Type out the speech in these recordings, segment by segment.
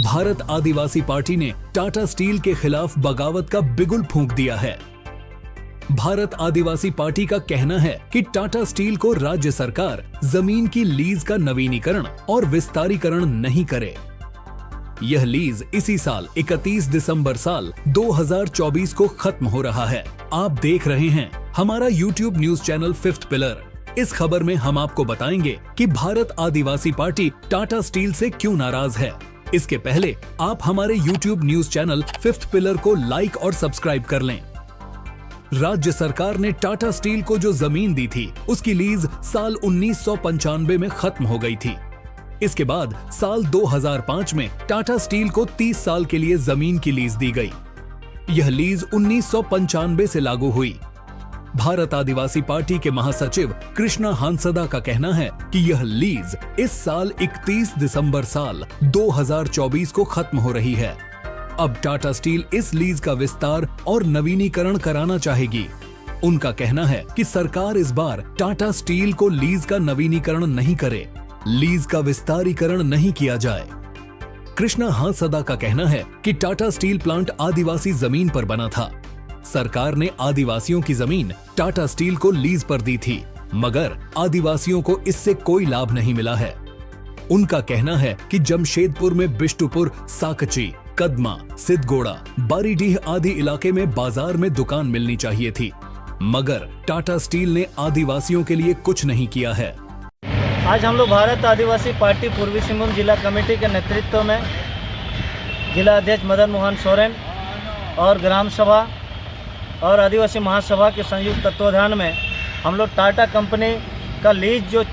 भारत आदिवासी party ने Tata steel के खिलाफ बगावत का बिगुल फूंक दिया है। भारत आदिवासी पार्टी का कहना है कि टाटा स्टील को राज्य सरकार जमीन की लीज का नवीनीकरण और विस्तारीकरण नहीं करे। यह लीज इसी साल 31 दिसंबर साल 2024 को खत्म हो रहा है। आप देख रहे हैं हमारा YouTube news channel fifth pillar. इस खबर में हम आपको बताएंगे कि भारत आदिवासी पार्टी टाटा स्टील से क्यों नाराज है। इसके पहले आप हमारे YouTube news channel fifth pillar को लाइक और सब्सक्राइब कर लें। राज्य सरकार ने टाटा स्टील को जो जमीन दी थी उसकी लीज साल 1995 में खत्म हो गई थी। इसके बाद साल 2005 में टाटा स्टील को 30 साल के लिए जमीन की लीज दी गई। यह लीज 1995 से लागू हुई। भारत आदिवासी पार्टी के महासचिव कृष्णा हांसदा का कहना है कि यह लीज इस साल 31 दिसंबर साल 2024 को खत्म हो रही है। अब टाटा स्टील इस लीज का विस्तार और नवीनीकरण कराना चाहेगी। उनका कहना है कि सरकार इस बार टाटा स्टील को लीज का नवीनीकरण नहीं करे, लीज का विस्तारीकरण नहीं किया जाए। कृष्णा हांसदा का कहना है कि टाटा स्टील प्लांट आदिवासी जमीन पर बना था। सरकार ने आदिवासियों की जमीन टाटा स्टील को लीज पर दी थी, मगर आदिवासियों को इससे कोई लाभ नहीं मिला है। उनका कहना है कि जमशेदपुर में बिष्टुपुर, साकची, कदमा, सिद्धगोड़ा, बारीडीह आदि इलाके में बाजार में दुकान मिलनी चाहिए थी, मगर टाटा स्टील ने आदिवासियों के लिए कुछ नहीं किया है। आज हम लोग भारत आदिवासी पार्टी पूर्वी सिंहभूम जिला कमेटी के नेतृत्व में जिला अध्यक्ष मदन मोहन सोरेन और ग्राम सभा और आदिवासी महासभा के संयुक्त तत्वाधान में हम लोग टाटा कंपनी का लीज जो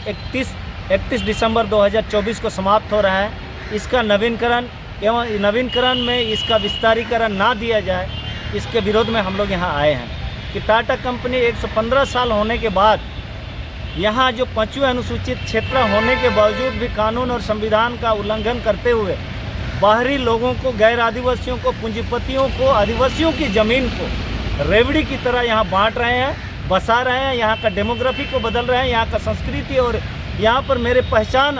31 दिसंबर 2024 को समाप्त हो रहा है, इसका नवीनीकरण एवं नवीनीकरण में इसका विस्तारीकरण ना दिया जाए, इसके विरोध में हम लोग यहाँ आए हैं कि टाटा कंपनी 115 साल होने के बाद यहाँ जो 5वें अनुसूचित क्षेत्र होने के बावजूद भी कानून और संविधान का उल्लंघन करते हुए बाहरी लोगों को, गैर आदिवासियों को, पूंजीपतियों को, आदिवासियों की ज़मीन को रेवड़ी की तरह यहाँ बांट रहे हैं, बसा रहे हैं, यहाँ का डेमोग्राफी को बदल रहे हैं, यहाँ का संस्कृति और यहाँ पर मेरे पहचान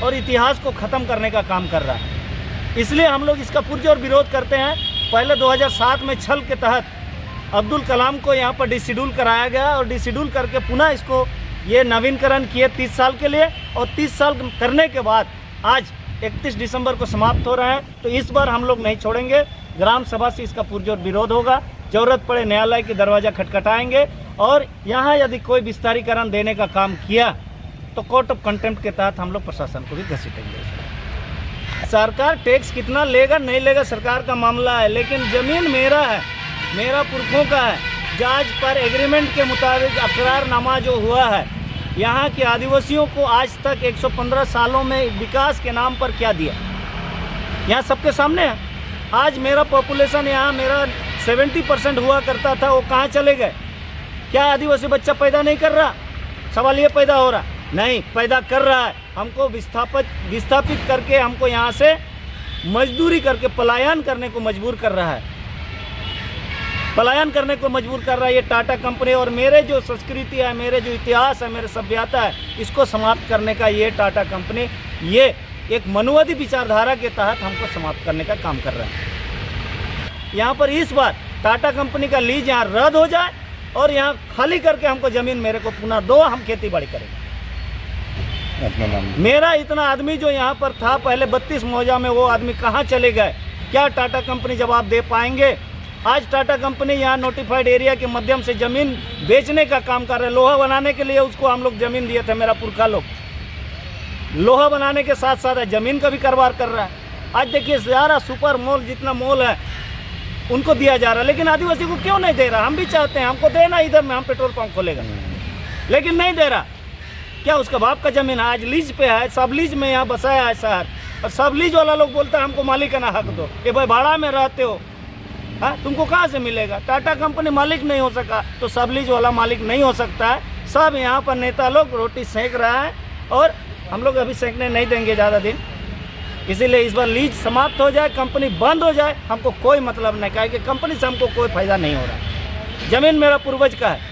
और इतिहास को ख़त्म करने का काम कर रहा है। इसलिए हम लोग इसका पुरजोर विरोध करते हैं। पहले 2007 में छल के तहत अब्दुल कलाम को यहाँ पर डिशेड्यूल कराया गया और डिशेड्यूल करके पुनः इसको ये नवीनीकरण किए 30 साल के लिए, और 30 साल करने के बाद आज 31 दिसंबर को समाप्त हो रहा है। तो इस बार हम लोग नहीं छोड़ेंगे, ग्राम सभा से इसका पुरजोर विरोध होगा। जरूरत पड़े न्यायालय की दरवाज़ा खटखटाएंगे और यहाँ यदि कोई विस्तारीकरण देने का काम किया तो कोर्ट ऑफ कंटेम्प्ट के तहत हम लोग प्रशासन को भी घसीटेंगे। सरकार टैक्स कितना लेगा नहीं लेगा सरकार का मामला है, लेकिन ज़मीन मेरा है, मेरा पुरखों का है। जज पर एग्रीमेंट के मुताबिक अकरारनामा जो हुआ है, यहाँ के आदिवासियों को आज तक 115 सालों में विकास के नाम पर क्या दिया, यहाँ सबके सामने है। आज मेरा पॉपुलेशन यहाँ मेरा 70% हुआ करता था, वो कहाँ चले गए? क्या आदिवासी बच्चा पैदा नहीं कर रहा? सवाल ये पैदा हो रहा नहीं, पैदा कर रहा है। हमको विस्थापित करके हमको यहाँ से मजदूरी करके पलायन करने को मजबूर कर रहा है, पलायन करने को मजबूर कर रहा है ये टाटा कंपनी। और मेरे जो संस्कृति है, मेरे जो इतिहास है, मेरे सभ्यता है, इसको समाप्त करने का ये टाटा कंपनी ये एक मनुवादी विचारधारा के तहत हमको समाप्त करने का काम कर रहा है। यहाँ पर इस बार टाटा कंपनी का लीज यहाँ रद्द हो जाए और यहाँ खाली करके हमको ज़मीन मेरे को पुनः दो, हम खेती बाड़ी करेंगे। मेरा इतना आदमी जो यहाँ पर था पहले 32 मौजा में, वो आदमी कहाँ चले गए? क्या टाटा कंपनी जवाब दे पाएंगे? आज टाटा कंपनी यहाँ नोटिफाइड एरिया के माध्यम से ज़मीन बेचने का काम कर रहे हैं। लोहा बनाने के लिए उसको हम लोग ज़मीन दिए थे, मेरा पुरखा लोग लोहा बनाने के साथ साथ ज़मीन का भी कारोबार कर रहा है। आज देखिए सारा सुपर मॉल जितना मॉल है उनको दिया जा रहा है, लेकिन आदिवासी को क्यों नहीं दे रहा? हम भी चाहते हैं हमको देना, इधर में हम पेट्रोल पंप खोलेगा, लेकिन नहीं दे रहा। क्या उसका बाप का ज़मीन है, आज लीज पे है, सब लीज में यहाँ बसाया है शहर, और सब लीज वाला लोग बोलता है हमको मालिकाना हक दो। ये भाई भाड़ा में रहते हो, हाँ तुमको कहाँ से मिलेगा? टाटा कंपनी मालिक नहीं हो सका तो सब लीज वाला मालिक नहीं हो सकता है। सब यहाँ पर नेता लोग रोटी सेंक रहा है और हम लोग अभी सेंकने नहीं देंगे ज़्यादा दिन। इसीलिए इस बार लीज समाप्त हो जाए, कंपनी बंद हो जाए, हमको कोई मतलब नहीं है कि कंपनी से हमको कोई फ़ायदा नहीं हो रहा है। ज़मीन मेरा पूर्वज का है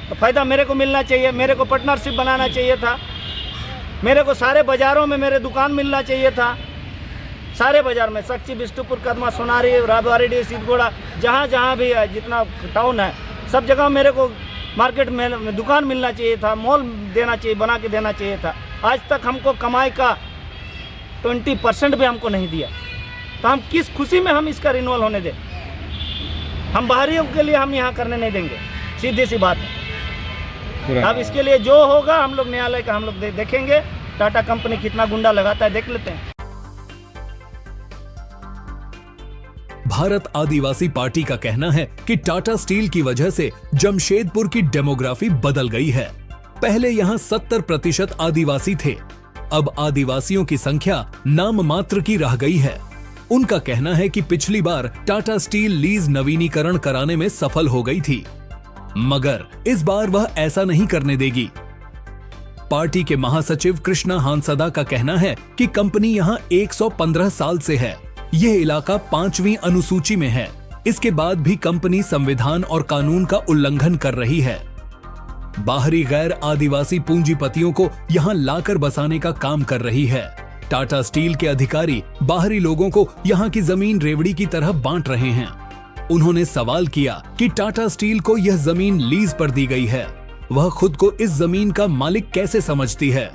तो फ़ायदा मेरे को मिलना चाहिए, मेरे को पार्टनरशिप बनाना चाहिए था, मेरे को सारे बाज़ारों में मेरे दुकान मिलना चाहिए था। सारे बाज़ार में सक्ची, बिष्टुपुर, कदमा, सोनारी, राबारेडी, सिद्धगोड़ा, जहाँ जहाँ भी है, जितना टाउन है, सब जगह मेरे को मार्केट में दुकान मिलना चाहिए था, मॉल देना चाहिए, बना के देना चाहिए था। आज तक हमको कमाई का 20% भी हमको नहीं दिया, तो हम किस खुशी में हम इसका रिन्यूअल होने दें? हम बाहरियों के लिए हम यहाँ करने नहीं देंगे, सीधी सी बात है। अब इसके लिए जो होगा हम लोग न्यायालय का हम लोग देखेंगे। टाटा कंपनी कितना गुंडा लगाता है देख लेते हैं। भारत आदिवासी पार्टी का कहना है कि टाटा स्टील की वजह से जमशेदपुर की डेमोग्राफी बदल गई है। पहले यहाँ 70% आदिवासी थे, अब आदिवासियों की संख्या नाम मात्र की रह गई है। उनका कहना है कि पिछली बार टाटा स्टील लीज नवीनीकरण कराने में सफल हो गई थी, मगर इस बार वह ऐसा नहीं करने देगी। पार्टी के महासचिव कृष्णा हांसदा का कहना है कि कंपनी यहाँ 115 साल से है। यह इलाका 5वीं अनुसूची में है। इसके बाद भी कंपनी संविधान और कानून का उल्लंघन कर रही है। बाहरी गैर आदिवासी पूंजीपतियों को यहाँ लाकर बसाने का काम कर रही है। टाटा स्टील के अधिकारी बाहरी लोगों को यहाँ की जमीन रेवड़ी की तरह बांट रहे हैं। उन्होंने सवाल किया कि टाटा स्टील को यह जमीन लीज पर दी गई है, वह खुद को इस जमीन का मालिक कैसे समझती है?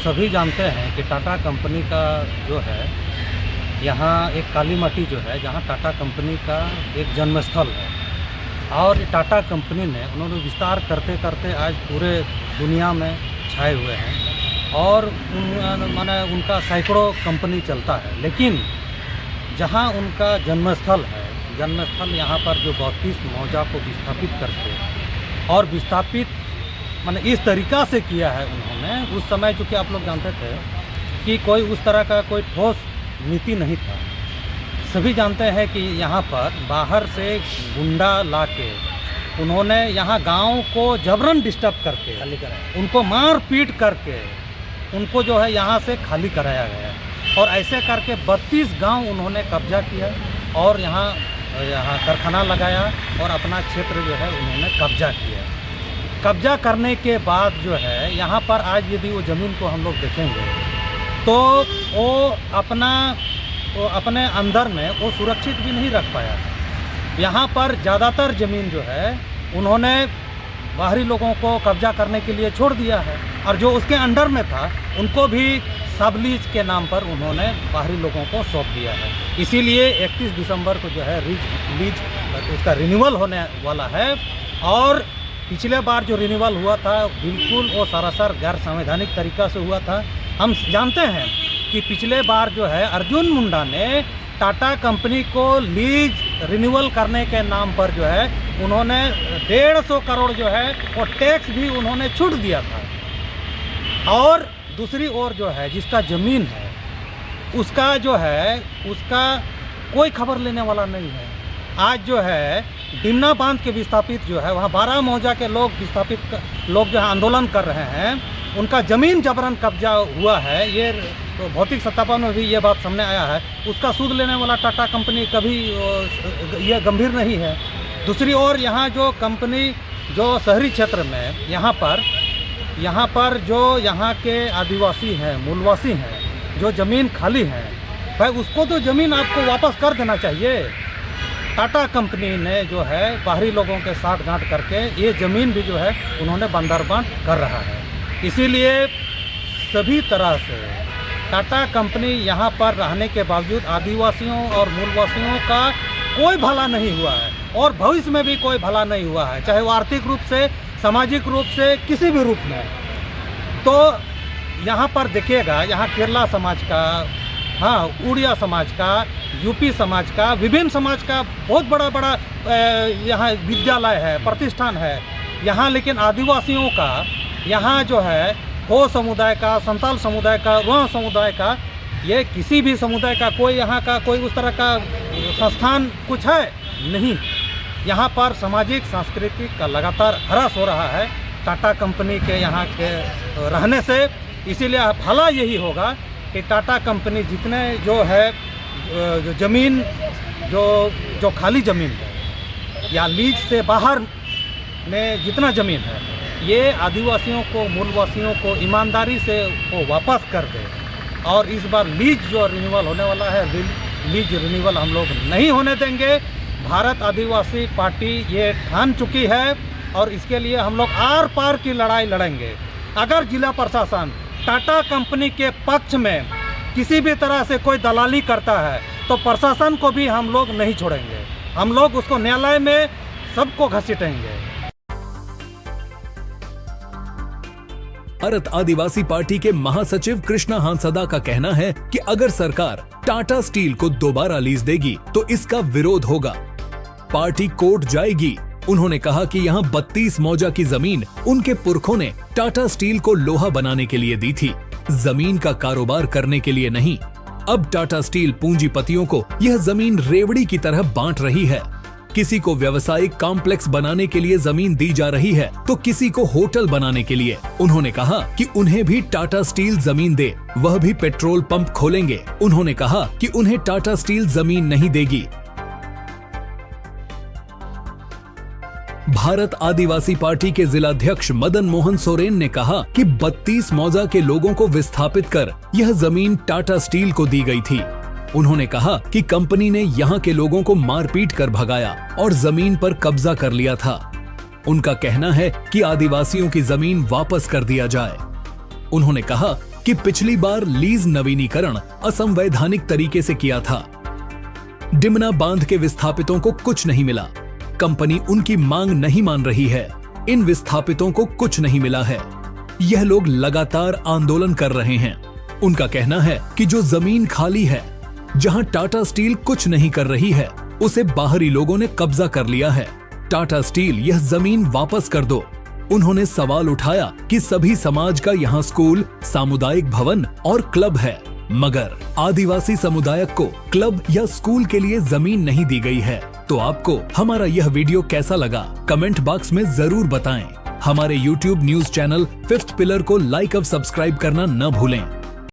सभी जानते हैं कि टाटा कंपनी का जो है यहाँ एक काली माटी जो है, जहाँ टाटा कंपनी का एक जन्मस्थल है, और टाटा कंपनी ने उन्होंने विस्तार करते करते आज पूरे दुनिया में छाए हुए हैं, और माने उनका सैकड़ों कंपनी चलता है। लेकिन जहाँ उनका जन्मस्थल है, जन्मस्थल यहाँ पर जो 32 मौजा को विस्थापित करके और विस्थापित माने इस तरीक़ा से किया है उन्होंने, उस समय चूँकि आप लोग जानते थे कि कोई उस तरह का कोई ठोस नीति नहीं था। सभी जानते हैं कि यहाँ पर बाहर से गुंडा लाके उन्होंने यहाँ गांव को जबरन डिस्टर्ब करके खाली कराया, उनको मार पीट करके उनको जो है यहाँ से खाली कराया गया, और ऐसे करके 32 गांव उन्होंने कब्जा किया और यहाँ कारखाना लगाया और अपना क्षेत्र जो है उन्होंने कब्जा किया। कब्जा करने के बाद जो है यहाँ पर आज यदि वो ज़मीन को हम लोग देखेंगे तो वो अपने अंदर में वो सुरक्षित भी नहीं रख पाया। यहाँ पर ज़्यादातर ज़मीन जो है उन्होंने बाहरी लोगों को कब्जा करने के लिए छोड़ दिया है, और जो उसके अंडर में था उनको भी सब लीज के नाम पर उन्होंने बाहरी लोगों को सौंप दिया है। इसीलिए 31 दिसंबर को जो है लीज उसका रिन्यूअल होने वाला है, और पिछले बार जो रिन्यूअल हुआ था बिल्कुल वो सरासर गैर संवैधानिक तरीक़ा से हुआ था। हम जानते हैं कि पिछले बार जो है अर्जुन मुंडा ने टाटा कंपनी को लीज रिन्यूअल करने के नाम पर जो है उन्होंने 150 करोड़ जो है वो टैक्स भी उन्होंने छूट दिया था। और दूसरी ओर जो है जिसका ज़मीन है उसका जो है उसका कोई खबर लेने वाला नहीं है। आज जो है डिमना बांध के विस्थापित जो है वहाँ 12 मौजा के लोग विस्थापित लोग जो है आंदोलन कर रहे हैं, उनका ज़मीन जबरन कब्जा हुआ है। ये तो भौतिक सत्यापन में भी ये बात सामने आया है। उसका सूद लेने वाला टाटा कंपनी कभी ये गंभीर नहीं है। दूसरी ओर यहाँ जो कंपनी जो शहरी क्षेत्र में यहाँ पर जो यहाँ के आदिवासी हैं, मूलवासी हैं, जो ज़मीन खाली है, भाई उसको तो ज़मीन आपको वापस कर देना चाहिए। टाटा कंपनी ने जो है बाहरी लोगों के साथ गांठ करके ये ज़मीन भी जो है उन्होंने बंदरबांट कर रहा है। इसीलिए सभी तरह से टाटा कंपनी यहाँ पर रहने के बावजूद आदिवासियों और मूलवासियों का कोई भला नहीं हुआ है, और भविष्य में भी कोई भला नहीं हुआ है, चाहे वो आर्थिक रूप से, सामाजिक रूप से, किसी भी रूप में। तो यहाँ पर देखिएगा, यहाँ केरला समाज का, हाँ उड़िया समाज का, यूपी समाज का, विभिन्न समाज का बहुत बड़ा यहाँ विद्यालय है, प्रतिष्ठान है यहाँ। लेकिन आदिवासियों का यहाँ जो है हो समुदाय का, संताल समुदाय का, वह समुदाय का, ये किसी भी समुदाय का कोई यहाँ का कोई उस तरह का संस्थान कुछ है नहीं। यहाँ पर सामाजिक सांस्कृतिक का लगातार ह्रास हो रहा है टाटा कंपनी के यहाँ के रहने से। इसीलिए भला यही होगा कि टाटा कंपनी जितने जो है जो ज़मीन जो खाली ज़मीन है या लीज से बाहर में जितना ज़मीन है, ये आदिवासियों को, मूलवासियों को ईमानदारी से वो वापस कर दे। और इस बार लीज जो रिन्यूअल होने वाला है, लीज रिन्यूअल हम लोग नहीं होने देंगे। भारत आदिवासी पार्टी ये ठान चुकी है और इसके लिए हम लोग आर पार की लड़ाई लड़ेंगे। अगर जिला प्रशासन टाटा कंपनी के पक्ष में किसी भी तरह से कोई दलाली करता है तो प्रशासन को भी हम लोग नहीं छोड़ेंगे, हम लोग उसको न्यायालय में सबको घसीटेंगे। भारत आदिवासी पार्टी के महासचिव कृष्णा हांसदा का कहना है कि अगर सरकार टाटा स्टील को दोबारा लीज देगी तो इसका विरोध होगा, पार्टी कोर्ट जाएगी। उन्होंने कहा कि यहाँ 32 मौजा की जमीन उनके पुरखों ने टाटा स्टील को लोहा बनाने के लिए दी थी, जमीन का कारोबार करने के लिए नहीं। अब टाटा स्टील पूंजीपतियों को यह जमीन रेवड़ी की तरह बांट रही है। किसी को व्यवसायिक कॉम्प्लेक्स बनाने के लिए जमीन दी जा रही है तो किसी को होटल बनाने के लिए। उन्होंने कहा कि उन्हें भी टाटा स्टील जमीन दे, वह भी पेट्रोल पंप खोलेंगे। उन्होंने कहा कि उन्हें टाटा स्टील जमीन नहीं देगी। भारत आदिवासी पार्टी के जिलाध्यक्ष मदन मोहन सोरेन ने कहा कि 32 मौजा के लोगों को विस्थापित कर यह जमीन टाटा स्टील को दी गई थी। उन्होंने कहा कि कंपनी ने यहाँ के लोगों को मारपीट कर भगाया और जमीन पर कब्जा कर लिया था। उनका कहना है कि आदिवासियों की जमीन वापस कर दिया जाए। उन्होंने कहा कि पिछली बार लीज नवीनीकरण असंवैधानिक तरीके से किया था। डिमना बांध के विस्थापितों को कुछ नहीं मिला, कंपनी उनकी मांग नहीं मान रही है, इन विस्थापितों को कुछ नहीं मिला है। यह लोग लगातार आंदोलन कर रहे हैं। उनका कहना है कि जो जमीन खाली है, जहां टाटा स्टील कुछ नहीं कर रही है, उसे बाहरी लोगों ने कब्जा कर लिया है। टाटा स्टील यह जमीन वापस कर दो। उन्होंने सवाल उठाया कि सभी समाज का यहाँ स्कूल, सामुदायिक भवन और क्लब है, मगर आदिवासी समुदाय को क्लब या स्कूल के लिए जमीन नहीं दी गई है। तो आपको हमारा यह वीडियो कैसा लगा, कमेंट बॉक्स में जरूर बताएं। हमारे YouTube news channel 5th pillar को लाइक और सब्सक्राइब करना न भूलें।